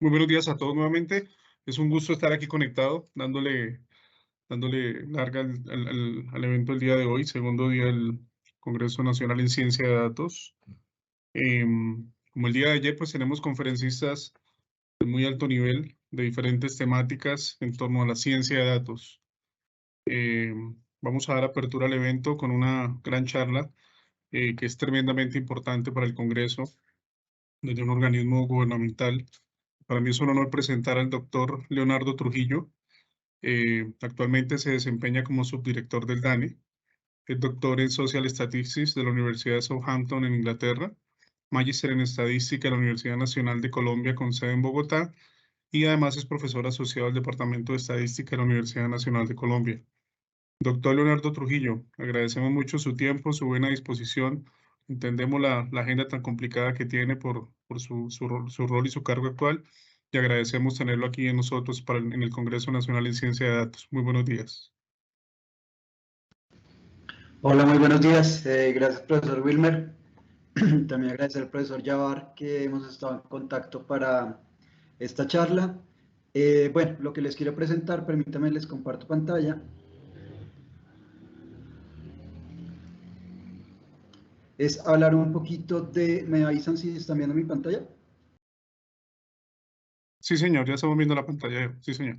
Muy buenos días a todos nuevamente. Es un gusto estar aquí conectado, dándole larga al evento del día de hoy, segundo día del Congreso Nacional en Ciencia de Datos. Como el día de ayer, pues tenemos conferencistas de muy alto nivel de diferentes temáticas en torno a la ciencia de datos. Vamos a dar apertura al evento con una gran charla que es tremendamente importante para el Congreso, desde un organismo gubernamental. Para mí es un honor presentar al doctor Leonardo Trujillo. Actualmente se desempeña como subdirector del DANE. Es doctor en Social Statistics de la Universidad de Southampton en Inglaterra, magíster en Estadística de la Universidad Nacional de Colombia con sede en Bogotá y además es profesor asociado del Departamento de Estadística de la Universidad Nacional de Colombia. Doctor Leonardo Trujillo, agradecemos mucho su tiempo, su buena disposición. Entendemos la agenda tan complicada que tiene por su rol y su cargo actual y agradecemos tenerlo aquí en nosotros en el Congreso Nacional en Ciencia de Datos. Muy buenos días. Hola, muy buenos días. Gracias, profesor Wilmer. También agradecer al profesor Yavar que hemos estado en contacto para esta charla. Bueno, lo que les quiero presentar, permítanme, les comparto pantalla. Es hablar un poquito de... ¿Me avisan si están viendo mi pantalla? Sí, señor, ya estamos viendo la pantalla. Sí, señor.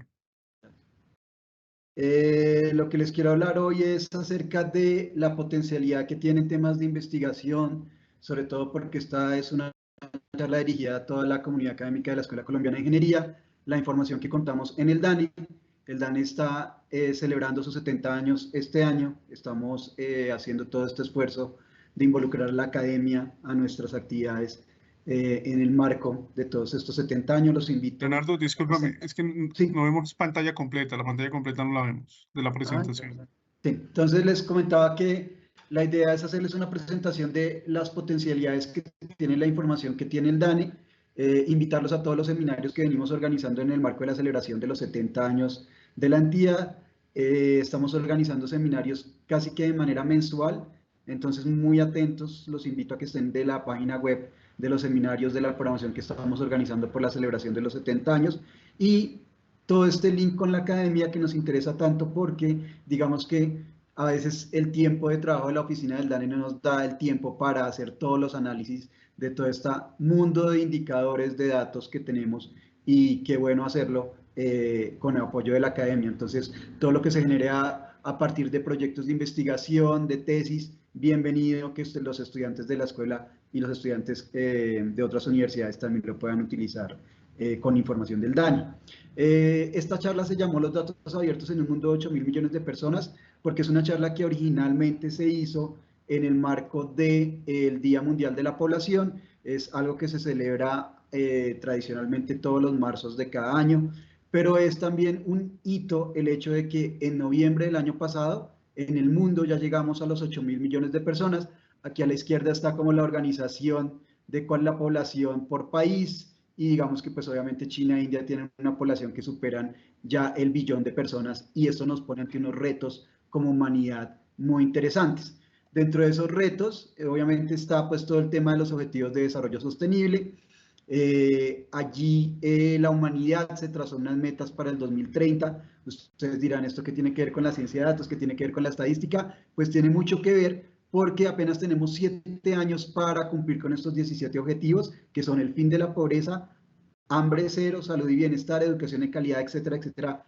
Lo que les quiero hablar hoy es acerca de la potencialidad que tienen temas de investigación, sobre todo porque esta es una charla dirigida a toda la comunidad académica de la Escuela Colombiana de Ingeniería. La información que contamos en el DANE. El DANE está celebrando sus 70 años este año. Estamos haciendo todo este esfuerzo de involucrar a la academia a nuestras actividades en el marco de todos estos 70 años. Los invito. Leonardo, discúlpame, es que no Sí. vemos pantalla completa, la pantalla completa no la vemos de la presentación. Sí. Entonces les comentaba que la idea es hacerles una presentación de las potencialidades que tiene la información que tiene el DANE, invitarlos a todos los seminarios que venimos organizando en el marco de la celebración de los 70 años de la entidad. Estamos organizando seminarios casi que de manera mensual, entonces muy atentos, los invito a que estén de la página web de los seminarios de la programación que estamos organizando por la celebración de los 70 años y todo este link con la academia que nos interesa tanto porque digamos que a veces el tiempo de trabajo de la oficina del DANE no nos da el tiempo para hacer todos los análisis de todo este mundo de indicadores de datos que tenemos y qué bueno hacerlo con el apoyo de la academia. Entonces, todo lo que se genere a partir de proyectos de investigación, de tesis, bienvenido que los estudiantes de la escuela y los estudiantes de otras universidades también lo puedan utilizar con información del DANE. Esta charla se llamó Los datos abiertos en un mundo de 8.000 millones de personas porque es una charla que originalmente se hizo en el marco del Día Mundial de la Población. Es algo que se celebra tradicionalmente todos los marzos de cada año, pero es también un hito el hecho de que en noviembre del año pasado en el mundo ya llegamos a los 8.000 millones de personas. Aquí a la izquierda está como la organización de cuál es la población por país, y digamos que pues obviamente China e India tienen una población que superan ya el billón de personas y esto nos pone ante unos retos como humanidad muy interesantes. Dentro de esos retos, obviamente está pues todo el tema de los objetivos de desarrollo sostenible. Allí la humanidad se trazó unas metas para el 2030. Ustedes dirán, ¿esto qué tiene que ver con la ciencia de datos? ¿Qué tiene que ver con la estadística? Pues tiene mucho que ver porque apenas tenemos 7 años para cumplir con estos 17 objetivos, que son el fin de la pobreza, hambre cero, salud y bienestar, educación de calidad, etcétera, etcétera,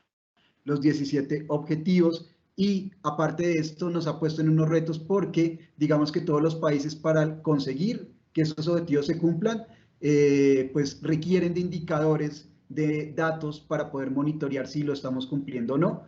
los 17 objetivos. Y aparte de esto nos ha puesto en unos retos porque digamos que todos los países para conseguir que esos objetivos se cumplan, pues requieren de indicadores, de datos para poder monitorear si lo estamos cumpliendo o no.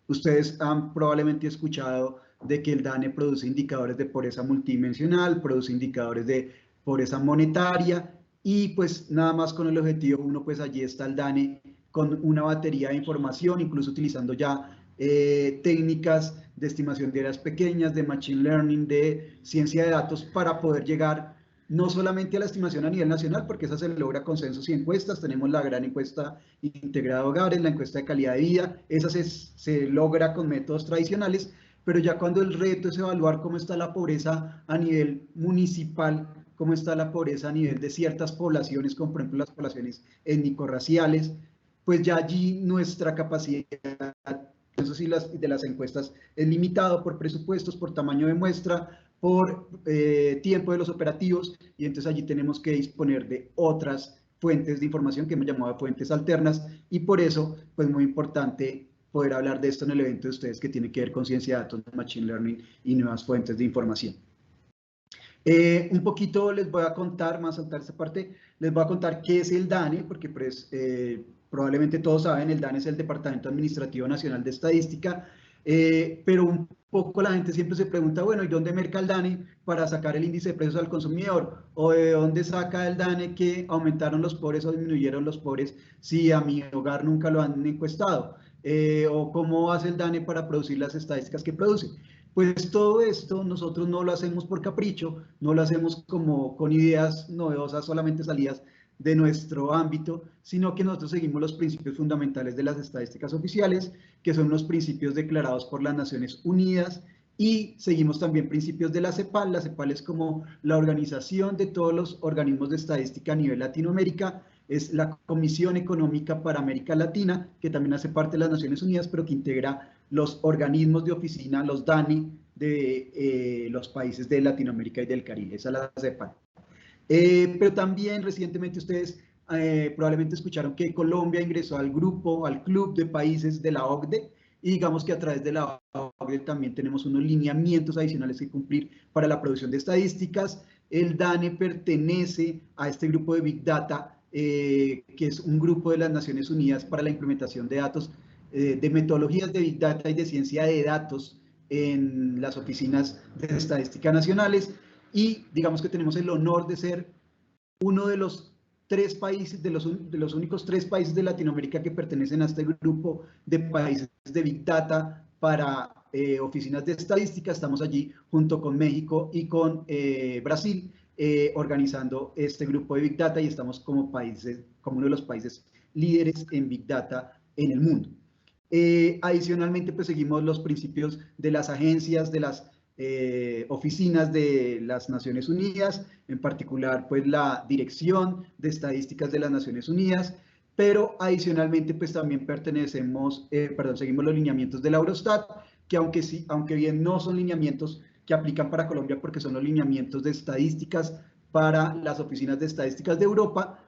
Ustedes han probablemente escuchado de que el DANE produce indicadores de pobreza multidimensional, produce indicadores de pobreza monetaria y pues nada más con el objetivo 1, pues allí está el DANE con una batería de información, incluso utilizando ya técnicas de estimación de áreas pequeñas, de machine learning, de ciencia de datos para poder llegar no solamente a la estimación a nivel nacional, porque esa se logra consensos y encuestas. Tenemos la gran encuesta integrada de hogares, la encuesta de calidad de vida, esa se logra con métodos tradicionales, pero ya cuando el reto es evaluar cómo está la pobreza a nivel municipal, cómo está la pobreza a nivel de ciertas poblaciones, como por ejemplo las poblaciones étnico-raciales, pues ya allí nuestra capacidad, eso sí, de las encuestas es limitado por presupuestos, por tamaño de muestra, por tiempo de los operativos, y entonces allí tenemos que disponer de otras fuentes de información que hemos llamado fuentes alternas, y por eso, pues muy importante poder hablar de esto en el evento de ustedes que tiene que ver con ciencia de datos, machine learning y nuevas fuentes de información. Un poquito les voy a contar, más saltar esta parte, les voy a contar qué es el DANE, porque pues, probablemente todos saben, el DANE es el Departamento Administrativo Nacional de Estadística, pero un poco la gente siempre se pregunta, bueno, ¿y dónde merca el DANE para sacar el índice de precios al consumidor? ¿O de dónde saca el DANE que aumentaron los pobres o disminuyeron los pobres si a mi hogar nunca lo han encuestado? ¿O cómo hace el DANE para producir las estadísticas que produce? Pues todo esto nosotros no lo hacemos por capricho, no lo hacemos como con ideas novedosas, solamente salidas de nuestro ámbito, sino que nosotros seguimos los principios fundamentales de las estadísticas oficiales, que son los principios declarados por las Naciones Unidas, y seguimos también principios de la CEPAL. La CEPAL es como la organización de todos los organismos de estadística a nivel Latinoamérica, es la Comisión Económica para América Latina, que también hace parte de las Naciones Unidas, pero que integra los organismos de oficina, los DANI, de los países de Latinoamérica y del Caribe. Esa la CEPAL. Pero también recientemente ustedes probablemente escucharon que Colombia ingresó al grupo, al club de países de la OCDE, y digamos que a través de la OCDE también tenemos unos lineamientos adicionales que cumplir para la producción de estadísticas. El DANE pertenece a este grupo de Big Data, que es un grupo de las Naciones Unidas para la implementación de datos, de metodologías de Big Data y de ciencia de datos en las oficinas de estadística nacionales, y digamos que tenemos el honor de ser uno de los tres países, de los únicos 3 países de Latinoamérica que pertenecen a este grupo de países de Big Data para oficinas de estadística. Estamos allí junto con México y con Brasil, organizando este grupo de Big Data, y estamos como uno de los países líderes en Big Data en el mundo. Adicionalmente, pues seguimos los principios de las agencias, de las oficinas de las Naciones Unidas, en particular pues la Dirección de Estadísticas de las Naciones Unidas, pero adicionalmente pues también seguimos los lineamientos de la Eurostat, que aunque bien no son lineamientos que aplican para Colombia, porque son los lineamientos de estadísticas para las oficinas de estadísticas de Europa.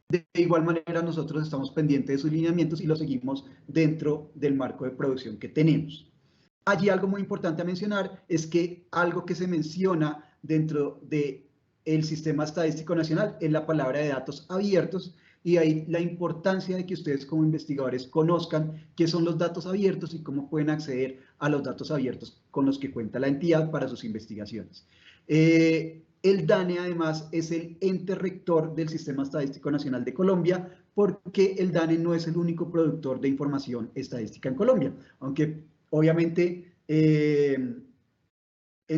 De igual manera, nosotros estamos pendientes de sus lineamientos y los seguimos dentro del marco de producción que tenemos. Allí algo muy importante a mencionar es que algo que se menciona dentro del Sistema Estadístico Nacional es la palabra de datos abiertos, y ahí la importancia de que ustedes como investigadores conozcan qué son los datos abiertos y cómo pueden acceder a los datos abiertos con los que cuenta la entidad para sus investigaciones. El DANE además es el ente rector del Sistema Estadístico Nacional de Colombia, porque el DANE no es el único productor de información estadística en Colombia, aunque obviamente en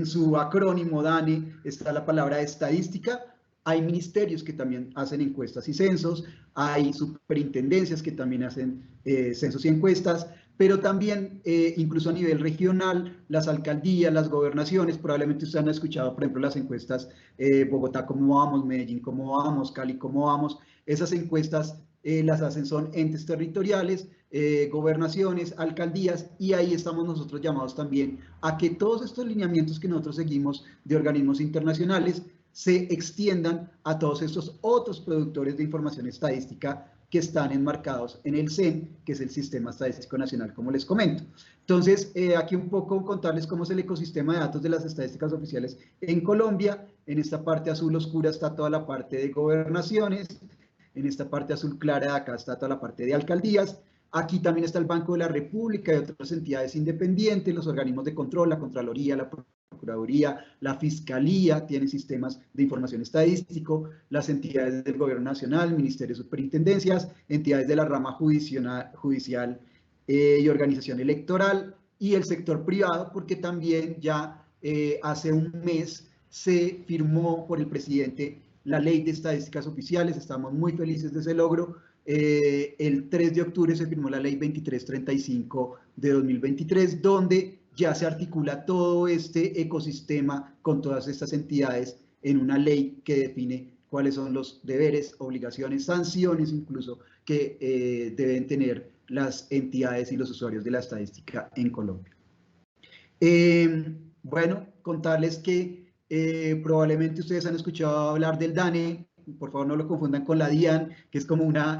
su acrónimo DANE está la palabra estadística. Hay ministerios que también hacen encuestas y censos, hay superintendencias que también hacen censos y encuestas, pero también incluso a nivel regional, las alcaldías, las gobernaciones, probablemente ustedes han escuchado, por ejemplo, las encuestas Bogotá cómo vamos, Medellín cómo vamos, Cali cómo vamos. Esas encuestas las hacen, son entes territoriales, gobernaciones, alcaldías, y ahí estamos nosotros llamados también a que todos estos lineamientos que nosotros seguimos de organismos internacionales se extiendan a todos estos otros productores de información estadística que están enmarcados en el CEN, que es el Sistema Estadístico Nacional, como les comento. Entonces, aquí un poco contarles cómo es el ecosistema de datos de las estadísticas oficiales en Colombia. En esta parte azul oscura está toda la parte de gobernaciones, en esta parte azul clara de acá está toda la parte de alcaldías. Aquí también está el Banco de la República y otras entidades independientes, los organismos de control, la Contraloría, la Procuraduría, la Fiscalía tienen sistemas de información estadístico, las entidades del Gobierno Nacional, Ministerios, Superintendencias, entidades de la rama judicial y organización electoral, y el sector privado, porque también ya hace un mes se firmó por el presidente la Ley de Estadísticas Oficiales. Estamos muy felices de ese logro. El 3 de octubre se firmó la Ley 2335 de 2023, donde ya se articula todo este ecosistema con todas estas entidades en una ley que define cuáles son los deberes, obligaciones, sanciones incluso que deben tener las entidades y los usuarios de la estadística en Colombia. Bueno, contarles que probablemente ustedes han escuchado hablar del DANE, por favor no lo confundan con la DIAN, que es como una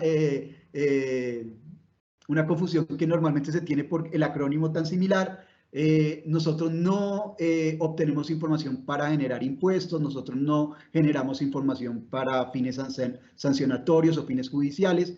confusión que normalmente se tiene por el acrónimo tan similar. Nosotros no obtenemos información para generar impuestos, nosotros no generamos información para fines sancionatorios o fines judiciales.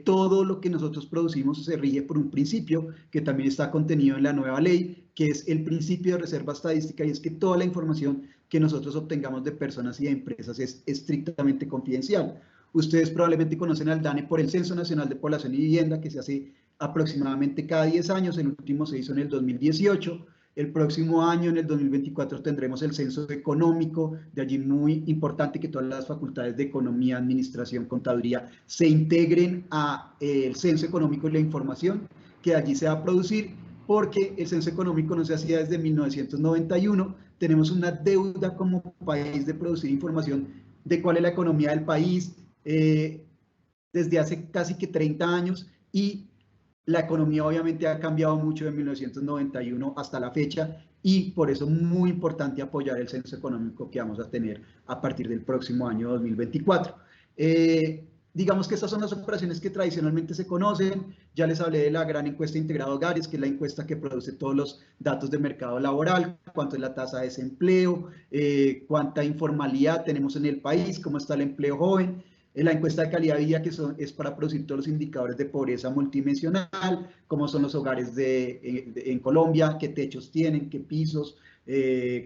Todo lo que nosotros producimos se rige por un principio que también está contenido en la nueva ley, que es el principio de reserva estadística, y es que toda la información que nosotros obtengamos de personas y de empresas es estrictamente confidencial. Ustedes probablemente conocen al DANE por el Censo Nacional de Población y Vivienda, que se hace aproximadamente cada 10 años, el último se hizo en el 2018, el próximo año, en el 2024, tendremos el censo económico, de allí muy importante que todas las facultades de economía, administración, contaduría se integren al censo económico y la información que allí se va a producir, porque el censo económico no se hacía desde 1991, tenemos una deuda como país de producir información de cuál es la economía del país desde hace casi que 30 años, y la economía obviamente ha cambiado mucho de 1991 hasta la fecha, y por eso es muy importante apoyar el censo económico que vamos a tener a partir del próximo año 2024. Digamos que estas son las operaciones que tradicionalmente se conocen. Ya les hablé de la gran encuesta integrada de hogares, que es la encuesta que produce todos los datos de mercado laboral, cuánto es la tasa de desempleo, cuánta informalidad tenemos en el país, cómo está el empleo joven. La encuesta de calidad de vida, que es para producir todos los indicadores de pobreza multidimensional, cómo son los hogares en Colombia, qué techos tienen, qué pisos,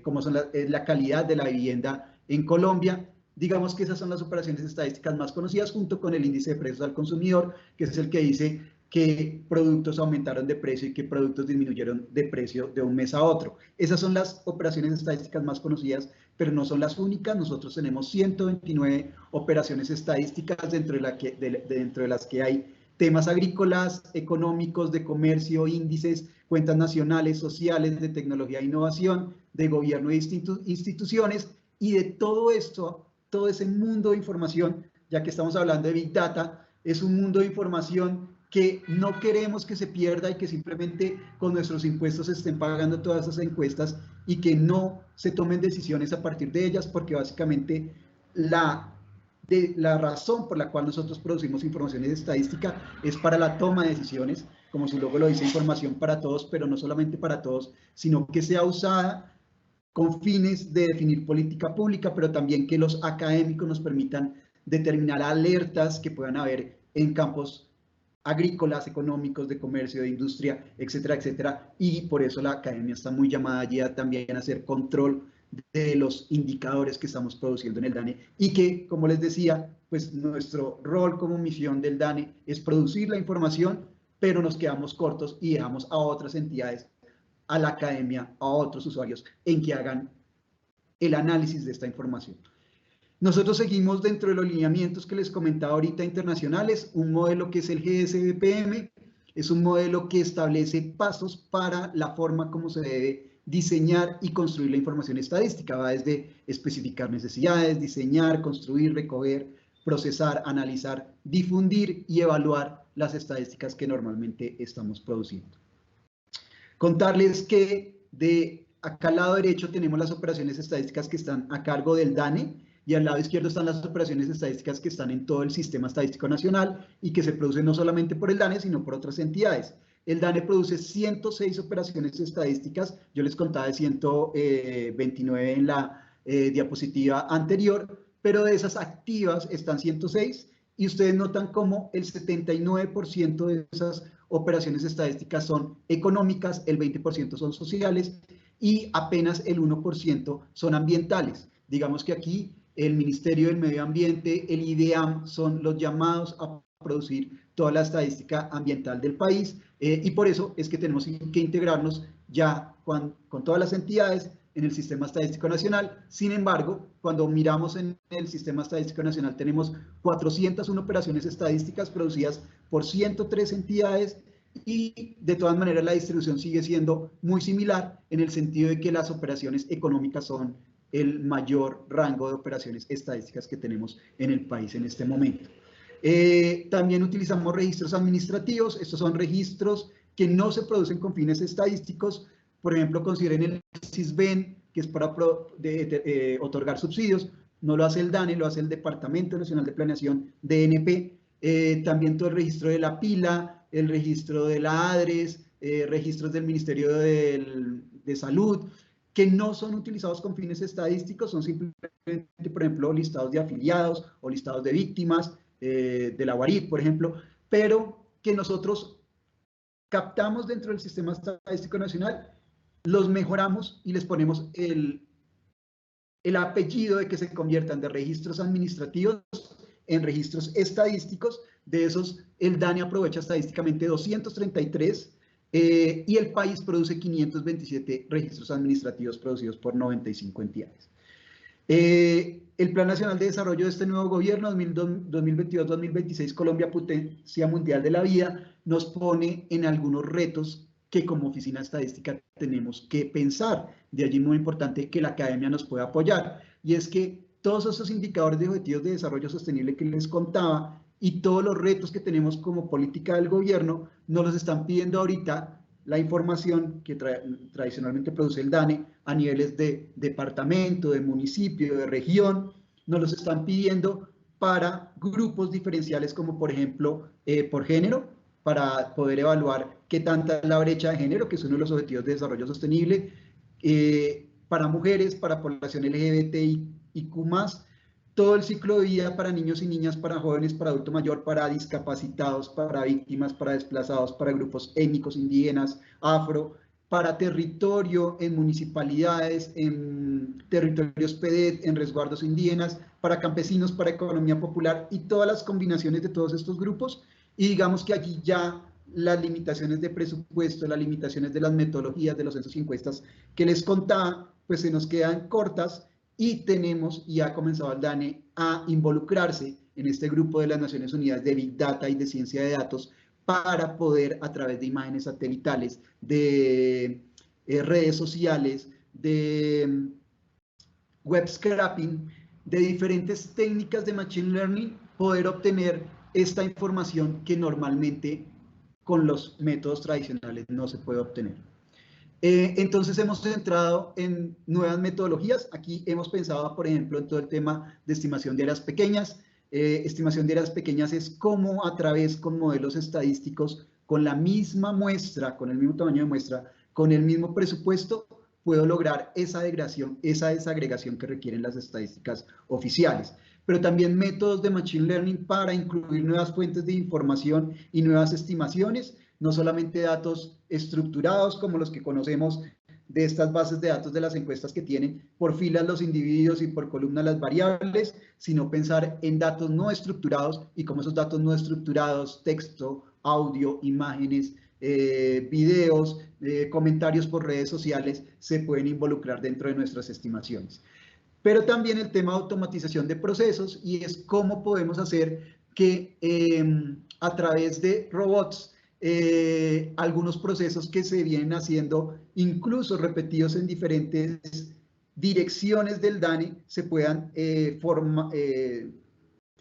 cómo son la calidad de la vivienda en Colombia. Digamos que esas son las operaciones estadísticas más conocidas, junto con el índice de precios al consumidor, que es el que dice qué productos aumentaron de precio y qué productos disminuyeron de precio de un mes a otro. Esas son las operaciones estadísticas más conocidas, pero no son las únicas. Nosotros tenemos 129 operaciones estadísticas, dentro de las que hay temas agrícolas, económicos, de comercio, índices, cuentas nacionales, sociales, de tecnología e innovación, de gobierno e instituciones, y de todo esto, todo ese mundo de información, ya que estamos hablando de Big Data, es un mundo de información que no queremos que se pierda, y que simplemente con nuestros impuestos se estén pagando todas esas encuestas y que no se tomen decisiones a partir de ellas, porque básicamente la razón por la cual nosotros producimos información estadística es para la toma de decisiones, como su logo lo dice, información para todos, pero no solamente para todos, sino que sea usada con fines de definir política pública, pero también que los académicos nos permitan determinar alertas que puedan haber en campos agrícolas, económicos, de comercio, de industria, etcétera, etcétera. Y por eso la academia está muy llamada allí también a hacer control de los indicadores que estamos produciendo en el DANE, y que, como les decía, pues nuestro rol como misión del DANE es producir la información, pero nos quedamos cortos y dejamos a otras entidades, a la academia, a otros usuarios, en que hagan el análisis de esta información. Nosotros seguimos dentro de los lineamientos que les comentaba ahorita internacionales, un modelo que es el GSBPM, es un modelo que establece pasos para la forma como se debe diseñar y construir la información estadística. Va desde especificar necesidades, diseñar, construir, recoger, procesar, analizar, difundir y evaluar las estadísticas que normalmente estamos produciendo. Contarles que de acá al lado derecho tenemos las operaciones estadísticas que están a cargo del DANE, y al lado izquierdo están las operaciones estadísticas que están en todo el Sistema Estadístico Nacional y que se producen no solamente por el DANE, sino por otras entidades. El DANE produce 106 operaciones estadísticas, yo les contaba de 129 en la diapositiva anterior, pero de esas activas están 106, y ustedes notan cómo el 79% de esas operaciones estadísticas son económicas, el 20% son sociales y apenas el 1% son ambientales. Digamos que aquí el Ministerio del Medio Ambiente, el IDEAM, son los llamados a producir toda la estadística ambiental del país, y por eso es que tenemos que integrarnos ya con todas las entidades en el Sistema Estadístico Nacional. Sin embargo, cuando miramos en el Sistema Estadístico Nacional, tenemos 401 operaciones estadísticas producidas por 103 entidades, y de todas maneras la distribución sigue siendo muy similar, en el sentido de que las operaciones económicas son el mayor rango de operaciones estadísticas que tenemos en el país en este momento. También utilizamos registros administrativos. Estos son registros que no se producen con fines estadísticos. Por ejemplo, consideren el SISBEN, que es para otorgar subsidios. No lo hace el DANE, lo hace el Departamento Nacional de Planeación, DNP. También todo el registro de la PILA, el registro de la ADRES, registros del Ministerio de Salud, que no son utilizados con fines estadísticos, son simplemente, por ejemplo, listados de afiliados o listados de víctimas de la UARIT, por ejemplo, pero que nosotros captamos dentro del Sistema Estadístico Nacional, los mejoramos y les ponemos el apellido de que se conviertan de registros administrativos en registros estadísticos. De esos, el DANE aprovecha estadísticamente 233 y el país produce 527 registros administrativos producidos por 95 entidades. El Plan Nacional de Desarrollo de este nuevo gobierno, 2022-2026, Colombia Potencia Mundial de la Vida, nos pone en algunos retos que como oficina estadística tenemos que pensar. De allí muy importante que la academia nos pueda apoyar. Y es que todos esos indicadores de objetivos de desarrollo sostenible que les contaba y todos los retos que tenemos como política del gobierno, nos los están pidiendo ahorita la información que tradicionalmente produce el DANE a niveles de departamento, de municipio, de región, nos los están pidiendo para grupos diferenciales como por ejemplo por género, para poder evaluar qué tanta es la brecha de género, que es uno de los objetivos de desarrollo sostenible, para mujeres, para población LGBTIQ+, todo el ciclo de vida para niños y niñas, para jóvenes, para adulto mayor, para discapacitados, para víctimas, para desplazados, para grupos étnicos, indígenas, afro, para territorio en municipalidades, en territorios PEDET, en resguardos indígenas, para campesinos, para economía popular y todas las combinaciones de todos estos grupos. Y digamos que aquí ya las limitaciones de presupuesto, las limitaciones de las metodologías de los censos y encuestas que les contaba, pues se nos quedan cortas y tenemos, y ha comenzado el DANE a involucrarse en este grupo de las Naciones Unidas de Big Data y de Ciencia de Datos para poder, a través de imágenes satelitales, de redes sociales, de web scraping, de diferentes técnicas de Machine Learning, poder obtener esta información que normalmente con los métodos tradicionales no se puede obtener. Entonces hemos entrado en nuevas metodologías. Aquí hemos pensado, por ejemplo, en todo el tema de estimación de áreas pequeñas. Estimación de áreas pequeñas es cómo a través con modelos estadísticos, con la misma muestra, con el mismo tamaño de muestra, con el mismo presupuesto, puedo lograr esa desagregación que requieren las estadísticas oficiales. Pero también métodos de Machine Learning para incluir nuevas fuentes de información y nuevas estimaciones, no solamente datos estructurados como los que conocemos de estas bases de datos de las encuestas que tienen por filas los individuos y por columnas las variables, sino pensar en datos no estructurados y cómo esos datos no estructurados, texto, audio, imágenes, videos, comentarios por redes sociales, se pueden involucrar dentro de nuestras estimaciones. Pero también el tema de automatización de procesos, y es cómo podemos hacer que a través de robots algunos procesos que se vienen haciendo, incluso repetidos en diferentes direcciones del DANE, se puedan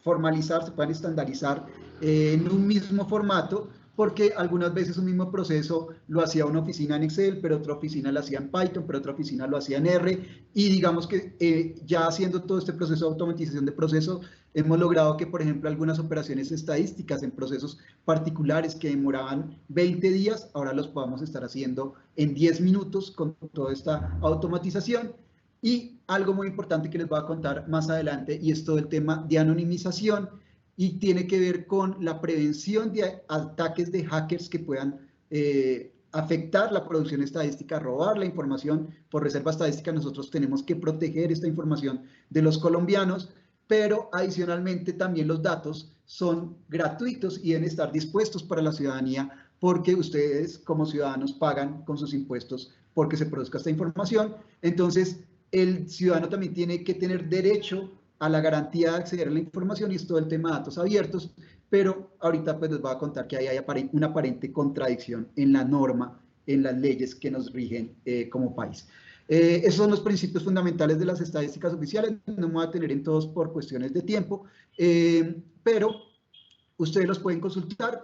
formalizar, se puedan estandarizar en un mismo formato, porque algunas veces un mismo proceso lo hacía una oficina en Excel, pero otra oficina lo hacía en Python, pero otra oficina lo hacía en R, y digamos que ya haciendo todo este proceso de automatización de procesos, hemos logrado que, por ejemplo, algunas operaciones estadísticas en procesos particulares que demoraban 20 días, ahora los podamos estar haciendo en 10 minutos con toda esta automatización. Y algo muy importante que les voy a contar más adelante, y es todo el tema de anonimización, y tiene que ver con la prevención de ataques de hackers que puedan afectar la producción estadística, robar la información. Por reserva estadística nosotros tenemos que proteger esta información de los colombianos, pero adicionalmente también los datos son gratuitos y deben estar dispuestos para la ciudadanía, porque ustedes como ciudadanos pagan con sus impuestos porque se produzca esta información. Entonces el ciudadano también tiene que tener derecho a la garantía de acceder a la información, y es todo el tema de datos abiertos, pero ahorita pues les voy a contar que hay una aparente contradicción en la norma, en las leyes que nos rigen como país. Esos son los principios fundamentales de las estadísticas oficiales. No me voy a tener en todos por cuestiones de tiempo, pero ustedes los pueden consultar.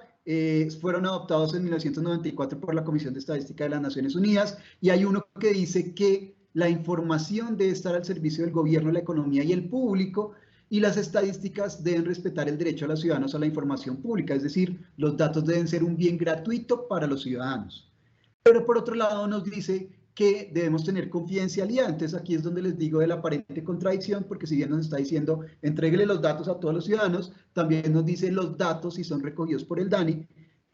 Fueron adoptados en 1994 por la Comisión de Estadística de las Naciones Unidas, y hay uno que dice que la información debe estar al servicio del gobierno, la economía y el público, y las estadísticas deben respetar el derecho de los ciudadanos a la información pública, es decir, los datos deben ser un bien gratuito para los ciudadanos. Pero por otro lado nos dice que debemos tener confidencialidad. Entonces aquí es donde les digo de la aparente contradicción, porque si bien nos está diciendo entréguele los datos a todos los ciudadanos, también nos dice los datos, si son recogidos por el DANE,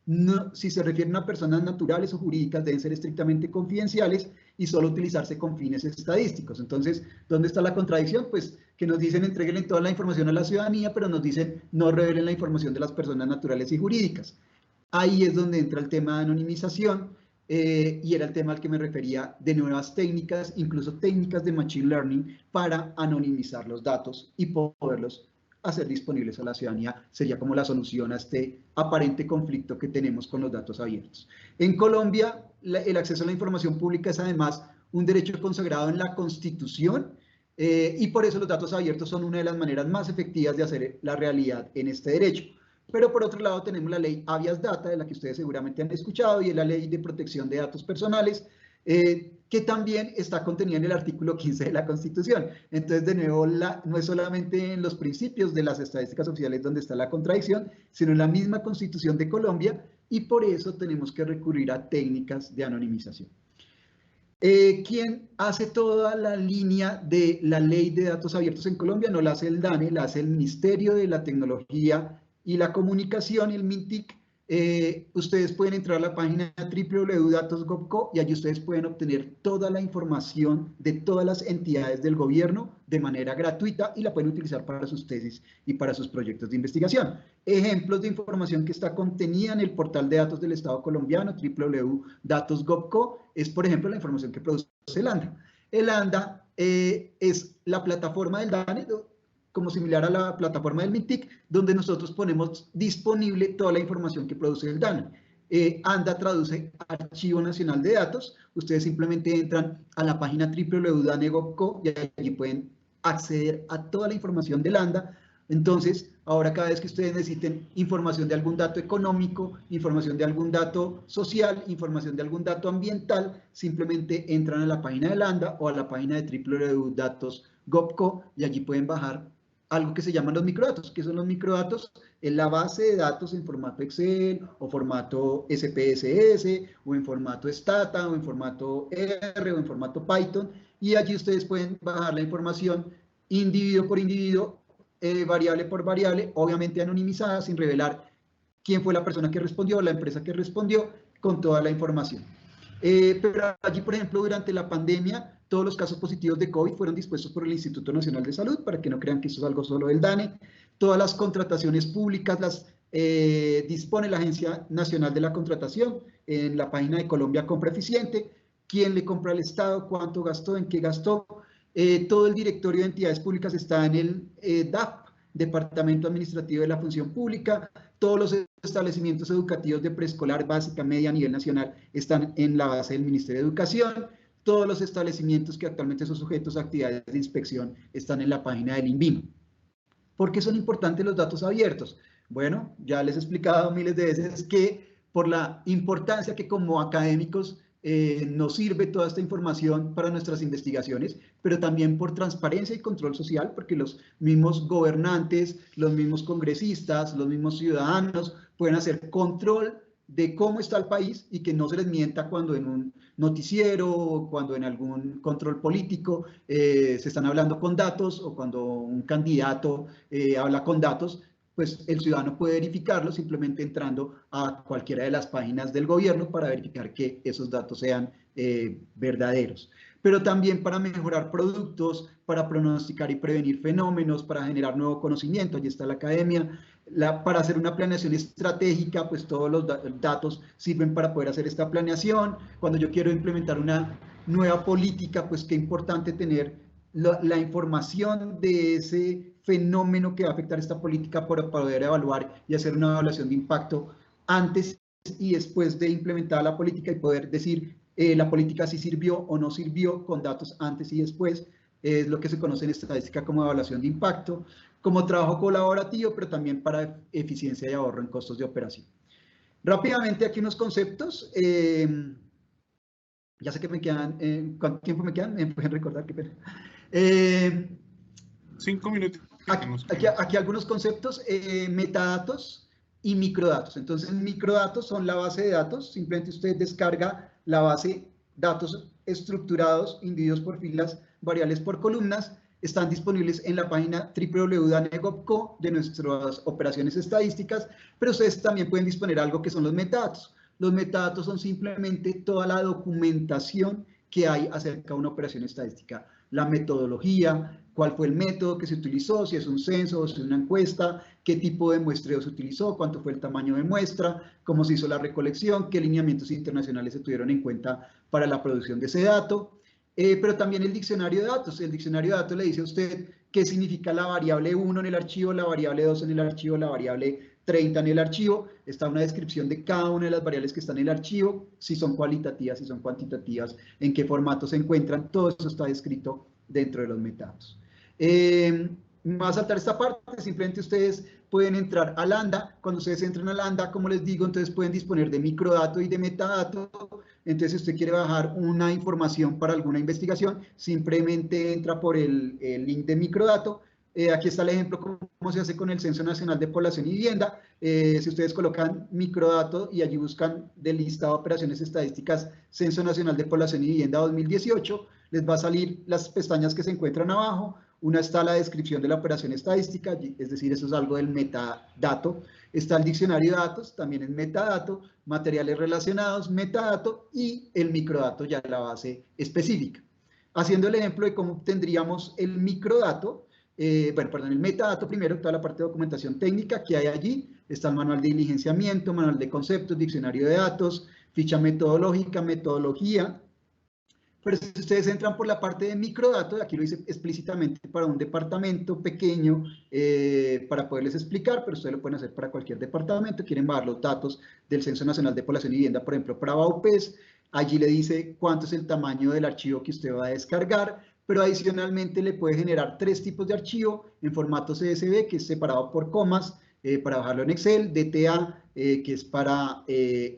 no, si se refieren a personas naturales o jurídicas, deben ser estrictamente confidenciales y solo utilizarse con fines estadísticos. Entonces, ¿dónde está la contradicción? Pues que nos dicen entréguenle toda la información a la ciudadanía, pero nos dicen no revelen la información de las personas naturales y jurídicas. Ahí es donde entra el tema de anonimización, y era el tema al que me refería, de nuevas técnicas, incluso técnicas de Machine Learning para anonimizar los datos y poderlos hacer disponibles a la ciudadanía. Sería como la solución a este aparente conflicto que tenemos con los datos abiertos. En Colombia, el acceso a la información pública es además un derecho consagrado en la Constitución, y por eso los datos abiertos son una de las maneras más efectivas de hacer la realidad en este derecho. Pero por otro lado tenemos la ley Habeas Data, de la que ustedes seguramente han escuchado, y es la ley de protección de datos personales, que también está contenida en el artículo 15 de la Constitución. Entonces, de nuevo, no es solamente en los principios de las estadísticas oficiales donde está la contradicción, sino en la misma Constitución de Colombia, y por eso tenemos que recurrir a técnicas de anonimización. ¿Quién hace toda la línea de la ley de datos abiertos en Colombia? No la hace el DANE, la hace el Ministerio de la Tecnología y la Comunicación, el MINTIC. Ustedes pueden entrar a la página www.datos.gov.co y allí ustedes pueden obtener toda la información de todas las entidades del gobierno de manera gratuita y la pueden utilizar para sus tesis y para sus proyectos de investigación. Ejemplos de información que está contenida en el portal de datos del Estado colombiano, www.datos.gov.co, es por ejemplo la información que produce el ANDA. El ANDA es la plataforma del DANE, como similar a la plataforma del MINTIC, donde nosotros ponemos disponible toda la información que produce el DANE. ANDA traduce Archivo Nacional de Datos. Ustedes simplemente entran a la página www.dane.gov.co y allí pueden acceder a toda la información del ANDA. Entonces, ahora cada vez que ustedes necesiten información de algún dato económico, información de algún dato social, información de algún dato ambiental, simplemente entran a la página del ANDA o a la página de www.datos.gov.co y allí pueden bajar algo que se llaman los microdatos. ¿Qué son los microdatos? Es la base de datos en formato Excel o formato SPSS o en formato Stata o en formato R o en formato Python, y allí ustedes pueden bajar la información individuo por individuo, variable por variable, obviamente anonimizada, sin revelar quién fue la persona que respondió, la empresa que respondió, con toda la información. Pero allí, por ejemplo, durante la pandemia, todos los casos positivos de COVID fueron dispuestos por el Instituto Nacional de Salud, para que no crean que esto es algo solo del DANE. Todas las contrataciones públicas las dispone la Agencia Nacional de la Contratación en la página de Colombia Compra Eficiente. ¿Quién le compra al Estado? ¿Cuánto gastó? ¿En qué gastó? Todo el directorio de entidades públicas está en el DAP, Departamento Administrativo de la Función Pública. Todos los establecimientos educativos de preescolar, básica, media a nivel nacional están en la base del Ministerio de Educación. Todos los establecimientos que actualmente son sujetos a actividades de inspección están en la página del INVIMA. ¿Por qué son importantes los datos abiertos? Bueno, ya les he explicado miles de veces que por la importancia que como académicos nos sirve toda esta información para nuestras investigaciones, pero también por transparencia y control social, porque los mismos gobernantes, los mismos congresistas, los mismos ciudadanos pueden hacer control de cómo está el país y que no se les mienta cuando en un noticiero o cuando en algún control político se están hablando con datos, o cuando un candidato habla con datos. Pues el ciudadano puede verificarlo simplemente entrando a cualquiera de las páginas del gobierno para verificar que esos datos sean verdaderos. Pero también para mejorar productos, para pronosticar y prevenir fenómenos, para generar nuevo conocimiento. Allí está la academia. Para hacer una planeación estratégica, pues todos los datos sirven para poder hacer esta planeación. Cuando yo quiero implementar una nueva política, pues qué importante tener la información de ese fenómeno que va a afectar esta política para poder evaluar y hacer una evaluación de impacto antes y después de implementar la política y poder decir la política sí sirvió o no sirvió con datos antes y después, es lo que se conoce en estadística como evaluación de impacto, como trabajo colaborativo, pero también para eficiencia y ahorro en costos de operación. Rápidamente aquí unos conceptos. Ya sé que me quedan, ¿cuánto tiempo me quedan? ¿Me pueden recordar? Qué pena. 5 minutos. Aquí algunos conceptos, metadatos y microdatos. Entonces, microdatos son la base de datos. Simplemente usted descarga la base datos estructurados, individuos por filas, variables por columnas. Están disponibles en la página www.dane.gov.co de nuestras operaciones estadísticas, pero ustedes también pueden disponer de algo que son los metadatos. Los metadatos son simplemente toda la documentación que hay acerca de una operación estadística. La metodología, cuál fue el método que se utilizó, si es un censo o si es una encuesta, qué tipo de muestreo se utilizó, cuánto fue el tamaño de muestra, cómo se hizo la recolección, qué lineamientos internacionales se tuvieron en cuenta para la producción de ese dato. Pero también el diccionario de datos. El diccionario de datos le dice a usted qué significa la variable 1 en el archivo, la variable 2 en el archivo, la variable 30 en el archivo. Está una descripción de cada una de las variables que están en el archivo, si son cualitativas, si son cuantitativas, en qué formato se encuentran. Todo eso está descrito dentro de los metadatos. Me va a saltar esta parte, simplemente ustedes pueden entrar a Lambda. Cuando ustedes entran a Lambda, como les digo, entonces pueden disponer de microdato y de metadato. Entonces, si usted quiere bajar una información para alguna investigación, simplemente entra por el link de microdato. Aquí está el ejemplo cómo se hace con el Censo Nacional de Población y Vivienda. Si ustedes colocan microdato y allí buscan del listado de operaciones estadísticas Censo Nacional de Población y Vivienda 2018, les va a salir las pestañas que se encuentran abajo. Una está la descripción de la operación estadística, es decir, eso es algo del metadato. Está el diccionario de datos, también es metadato, materiales relacionados, metadato, y el microdato ya la base específica. Haciendo el ejemplo de cómo tendríamos el microdato, el metadato primero, toda la parte de documentación técnica que hay allí. Está el manual de diligenciamiento, manual de conceptos, diccionario de datos, ficha metodológica, metodología. Pero si ustedes entran por la parte de microdatos, aquí lo hice explícitamente para un departamento pequeño, para poderles explicar, pero ustedes lo pueden hacer para cualquier departamento. Quieren bajar los datos del Censo Nacional de Población y Vivienda, por ejemplo, para Baupés. Allí le dice cuánto es el tamaño del archivo que usted va a descargar, pero adicionalmente le puede generar 3 tipos de archivo en formato CSV, que es separado por comas, para bajarlo en Excel, DTA, que es para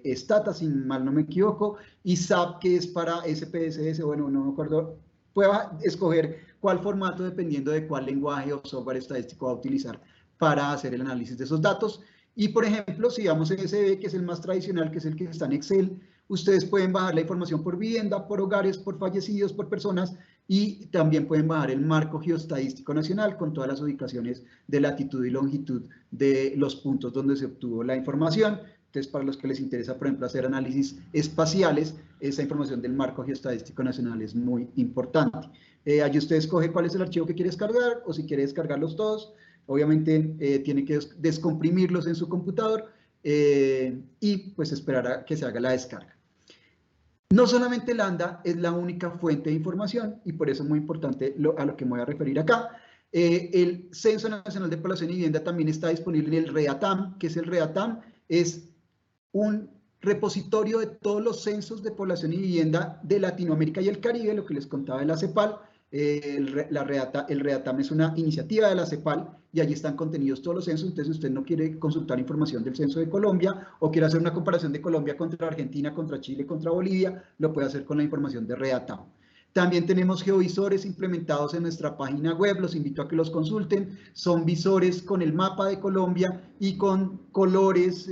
Stata, si mal no me equivoco, y SAP, que es para SPSS, bueno, no me acuerdo, pueda escoger cuál formato dependiendo de cuál lenguaje o software estadístico va a utilizar para hacer el análisis de esos datos. Y, por ejemplo, si vamos a CSV, que es el más tradicional, que es el que está en Excel, ustedes pueden bajar la información por vivienda, por hogares, por fallecidos, por personas, y también pueden bajar el marco geoestadístico nacional con todas las ubicaciones de latitud y longitud de los puntos donde se obtuvo la información. Entonces, para los que les interesa, por ejemplo, hacer análisis espaciales, esa información del marco geoestadístico nacional es muy importante. Allí usted escoge cuál es el archivo que quiere descargar, o si quiere descargarlos todos. Obviamente tiene que descomprimirlos en su computador y pues esperar a que se haga la descarga. No solamente Lambda es la única fuente de información, y por eso es muy importante a lo que me voy a referir acá. El Censo Nacional de Población y Vivienda también está disponible en el REATAM. ¿Qué es el REATAM? Es un repositorio de todos los censos de población y vivienda de Latinoamérica y el Caribe, lo que les contaba de la CEPAL. El REATAM es una iniciativa de la CEPAL y allí están contenidos todos los censos. Entonces, si usted no quiere consultar información del censo de Colombia o quiere hacer una comparación de Colombia contra Argentina, contra Chile, contra Bolivia, lo puede hacer con la información de REATAM. También tenemos geovisores implementados en nuestra página web, los invito a que los consulten. Son visores con el mapa de Colombia y con colores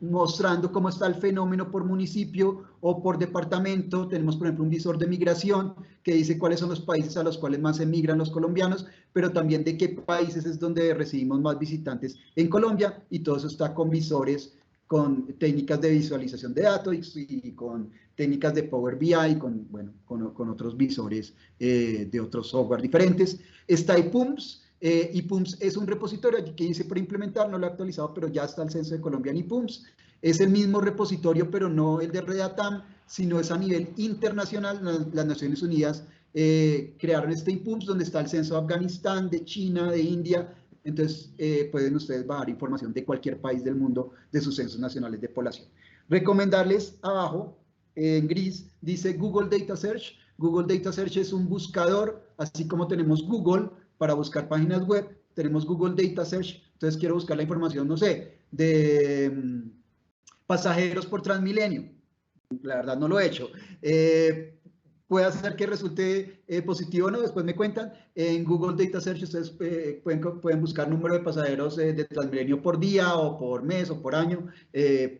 mostrando cómo está el fenómeno por municipio o por departamento. Tenemos, por ejemplo, un visor de migración que dice cuáles son los países a los cuales más emigran los colombianos, pero también de qué países es donde recibimos más visitantes en Colombia, y todo eso está con visores, con técnicas de visualización de datos y con técnicas de Power BI, con otros visores de otros software diferentes. Está IPUMS. IPUMS es un repositorio que hice para implementar, no lo he actualizado, pero ya está el Censo de Colombia en IPUMS. Es el mismo repositorio, pero no el de REATAM, sino es a nivel internacional. Las Naciones Unidas crearon este IPUMS, donde está el censo de Afganistán, de China, de India, entonces pueden ustedes bajar información de cualquier país del mundo de sus censos nacionales de población. Recomendarles abajo, en gris, dice Google Data Search. Google Data Search es un buscador, así como tenemos Google para buscar páginas web, tenemos Google Data Search. Entonces quiero buscar la información, no sé, de pasajeros por Transmilenio. La verdad no lo he hecho. Puede hacer que resulte positivo o no, después me cuentan. En Google Data Search ustedes pueden buscar número de pasajeros de Transmilenio por día o por mes o por año.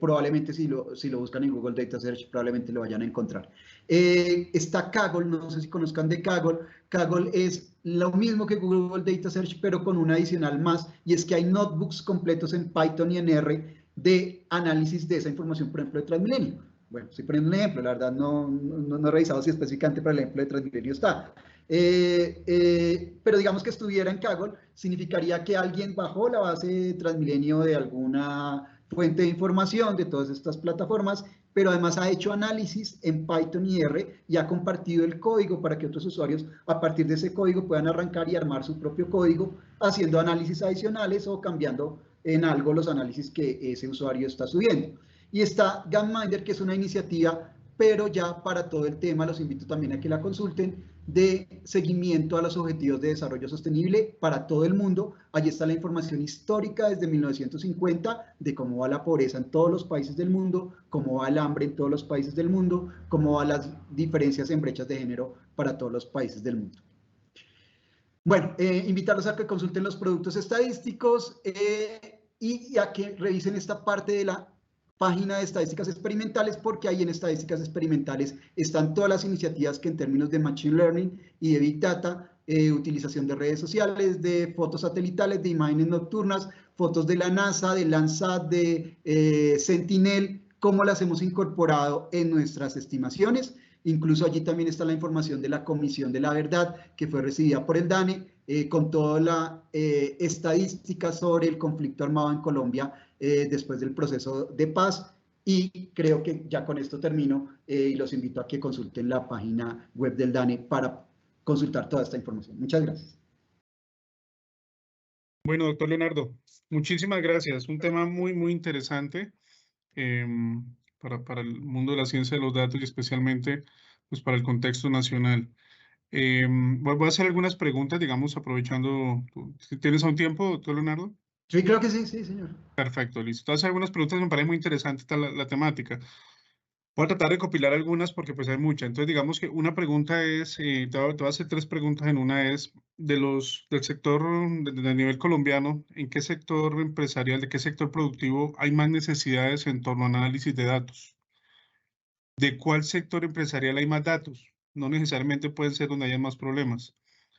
Probablemente si lo buscan en Google Data Search, probablemente lo vayan a encontrar. Está Kaggle, no sé si conozcan de Kaggle. Kaggle es lo mismo que Google Data Search, pero con un adicional más, y es que hay notebooks completos en Python y en R de análisis de esa información, por ejemplo, de Transmilenio. Bueno, estoy poniendo un ejemplo, la verdad no he revisado si específicamente para el ejemplo de Transmilenio está. Pero digamos que estuviera en Kaggle, significaría que alguien bajó la base de Transmilenio de alguna fuente de información de todas estas plataformas, pero además ha hecho análisis en Python y R y ha compartido el código para que otros usuarios a partir de ese código puedan arrancar y armar su propio código, haciendo análisis adicionales o cambiando en algo los análisis que ese usuario está subiendo. Y está Gaminder, que es una iniciativa, pero ya para todo el tema, los invito también a que la consulten, de seguimiento a los objetivos de desarrollo sostenible para todo el mundo. Allí está la información histórica desde 1950 de cómo va la pobreza en todos los países del mundo, cómo va el hambre en todos los países del mundo, cómo van las diferencias en brechas de género para todos los países del mundo. Bueno, invitarlos a que consulten los productos estadísticos y a que revisen esta parte de la página de estadísticas experimentales, porque ahí en estadísticas experimentales están todas las iniciativas que en términos de Machine Learning y de Big Data, utilización de redes sociales, de fotos satelitales, de imágenes nocturnas, fotos de la NASA, de Landsat, de Sentinel, cómo las hemos incorporado en nuestras estimaciones. Incluso allí también está la información de la Comisión de la Verdad, que fue recibida por el DANE, con toda la estadística sobre el conflicto armado en Colombia después del proceso de paz. Y creo que ya con esto termino y los invito a que consulten la página web del DANE para consultar toda esta información. Muchas gracias. Bueno, doctor Leonardo, muchísimas gracias. Un tema muy, muy interesante para el mundo de la ciencia de los datos y especialmente pues, para el contexto nacional. Voy a hacer algunas preguntas, digamos, aprovechando. ¿Tienes aún tiempo, doctor Leonardo? Sí, creo que sí, sí, señor. Perfecto, listo. Te voy a hacer algunas preguntas, me parece muy interesante la temática. Voy a tratar de recopilar algunas porque pues hay muchas. Entonces, digamos que una pregunta es, te voy a hacer tres preguntas en una es, del sector de nivel colombiano, ¿en qué sector empresarial, de qué sector productivo hay más necesidades en torno a análisis de datos? ¿De cuál sector empresarial hay más datos? No necesariamente pueden ser donde haya más problemas.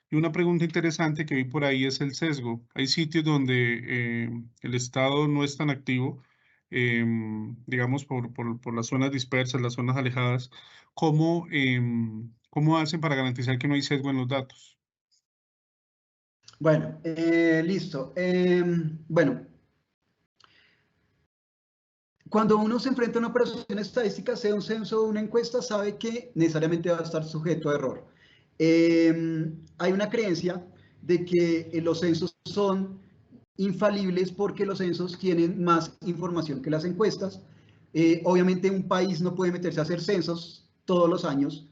Y una pregunta interesante que vi por ahí es el sesgo. Hay sitios donde el Estado no es tan activo, digamos, por las zonas dispersas, las zonas alejadas. ¿Cómo hacen para garantizar que no hay sesgo en los datos? Bueno, listo. Bueno, cuando uno se enfrenta a una operación estadística, sea un censo o una encuesta, sabe que necesariamente va a estar sujeto a error. Hay una creencia de que los censos son infalibles porque los censos tienen más información que las encuestas. Obviamente un país no puede meterse a hacer censos todos los años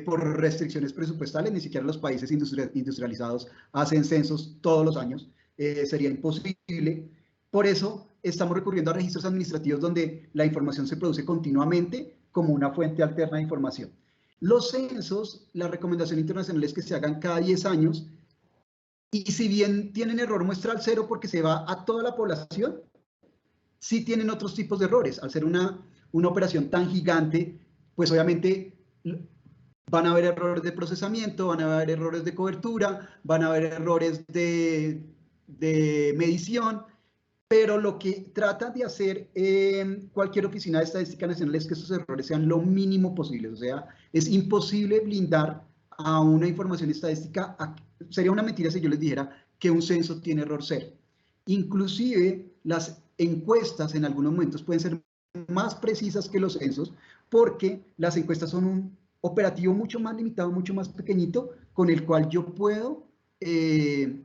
por restricciones presupuestales, ni siquiera los países industrializados hacen censos todos los años, sería imposible. Por eso estamos recurriendo a registros administrativos donde la información se produce continuamente como una fuente alterna de información. Los censos, la recomendación internacional es que se hagan cada 10 años y si bien tienen error muestral cero porque se va a toda la población, sí tienen otros tipos de errores. Al ser una operación tan gigante, pues obviamente van a haber errores de procesamiento, van a haber errores de cobertura, van a haber errores de medición, pero lo que trata de hacer cualquier oficina de estadística nacional es que esos errores sean lo mínimo posible. O sea, es imposible blindar a una información estadística. Sería una mentira si yo les dijera que un censo tiene error cero. Inclusive las encuestas en algunos momentos pueden ser más precisas que los censos porque las encuestas son un operativo mucho más limitado, mucho más pequeñito, con el cual yo puedo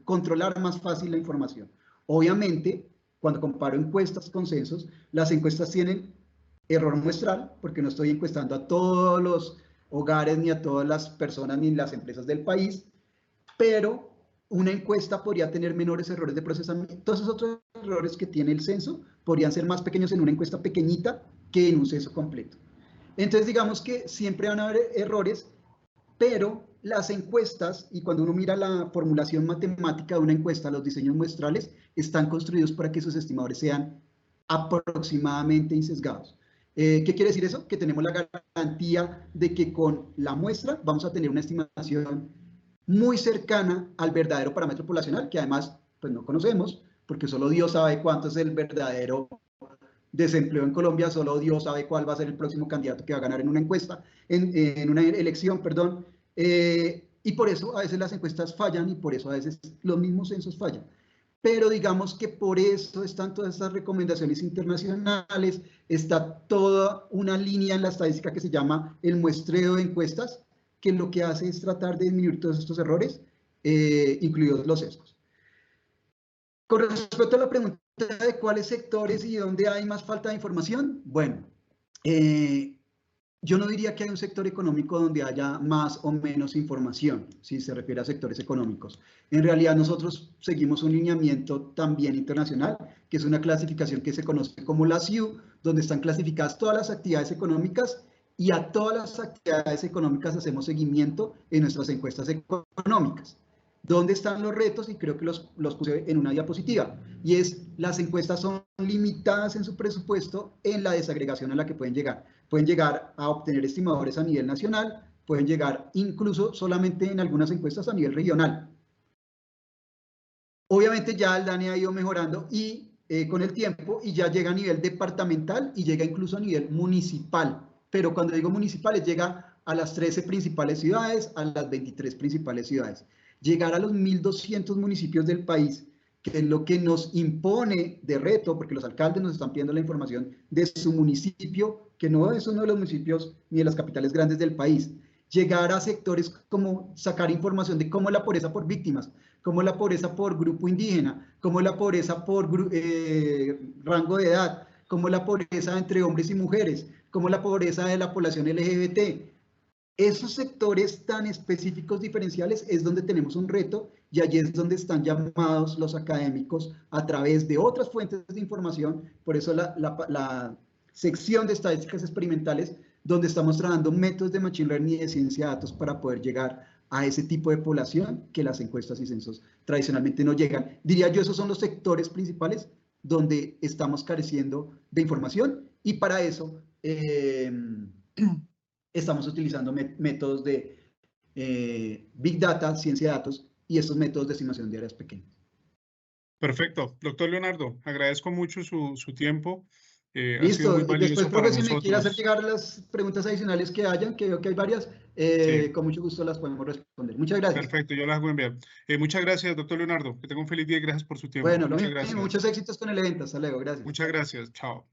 controlar más fácil la información. Obviamente, cuando comparo encuestas con censos, las encuestas tienen error muestral, porque no estoy encuestando a todos los hogares, ni a todas las personas, ni las empresas del país, pero una encuesta podría tener menores errores de procesamiento. Todos esos otros errores que tiene el censo podrían ser más pequeños en una encuesta pequeñita que en un censo completo. Entonces, digamos que siempre van a haber errores, pero las encuestas, y cuando uno mira la formulación matemática de una encuesta, los diseños muestrales están construidos para que sus estimadores sean aproximadamente insesgados. ¿Qué quiere decir eso? Que tenemos la garantía de que con la muestra vamos a tener una estimación muy cercana al verdadero parámetro poblacional, que además pues no conocemos, porque solo Dios sabe cuánto es el verdadero desempleo en Colombia, solo Dios sabe cuál va a ser el próximo candidato que va a ganar en una encuesta, en una elección, perdón, y por eso a veces las encuestas fallan y por eso a veces los mismos censos fallan. Pero digamos que por eso están todas estas recomendaciones internacionales, está toda una línea en la estadística que se llama el muestreo de encuestas, que lo que hace es tratar de disminuir todos estos errores, incluidos los sesgos. Con respecto a la pregunta de cuáles sectores y dónde hay más falta de información, bueno, yo no diría que hay un sector económico donde haya más o menos información, si se refiere a sectores económicos. En realidad nosotros seguimos un lineamiento también internacional, que es una clasificación que se conoce como la SIU, donde están clasificadas todas las actividades económicas y a todas las actividades económicas hacemos seguimiento en nuestras encuestas económicas. ¿Dónde están los retos? Y creo que los puse en una diapositiva. Y es, las encuestas son limitadas en su presupuesto en la desagregación a la que pueden llegar. Pueden llegar a obtener estimadores a nivel nacional, pueden llegar incluso solamente en algunas encuestas a nivel regional. Obviamente ya el DANE ha ido mejorando y con el tiempo y ya llega a nivel departamental y llega incluso a nivel municipal. Pero cuando digo municipales, llega a las 13 principales ciudades, a las 23 principales ciudades. Llegar a los 1.200 municipios del país, que es lo que nos impone de reto, porque los alcaldes nos están pidiendo la información de su municipio, que no es uno de los municipios ni de las capitales grandes del país. Llegar a sectores como sacar información de cómo es la pobreza por víctimas, cómo es la pobreza por grupo indígena, cómo es la pobreza por rango de edad, cómo es la pobreza entre hombres y mujeres, cómo es la pobreza de la población LGBT. Esos sectores tan específicos diferenciales es donde tenemos un reto y allí es donde están llamados los académicos a través de otras fuentes de información. Por eso la sección de estadísticas experimentales, donde estamos trabajando métodos de machine learning y de ciencia de datos para poder llegar a ese tipo de población que las encuestas y censos tradicionalmente no llegan. Diría yo, esos son los sectores principales donde estamos careciendo de información y para eso estamos utilizando métodos de Big Data, ciencia de datos y estos métodos de estimación de áreas pequeñas. Perfecto. Doctor Leonardo, agradezco mucho su tiempo. Ha sido Listo. muy valioso Después, para profe, si me quiere hacer nosotros. llegar las preguntas adicionales que hayan, que veo que hay varias, Sí, con mucho gusto las podemos responder. Muchas gracias. perfecto, yo las voy a enviar. Muchas gracias, doctor Leonardo. Que tenga un feliz día y gracias por su tiempo. Bueno, lo Muchas mismo, gracias. muchos éxitos con el evento. Hasta luego. Gracias. Muchas gracias. Chao.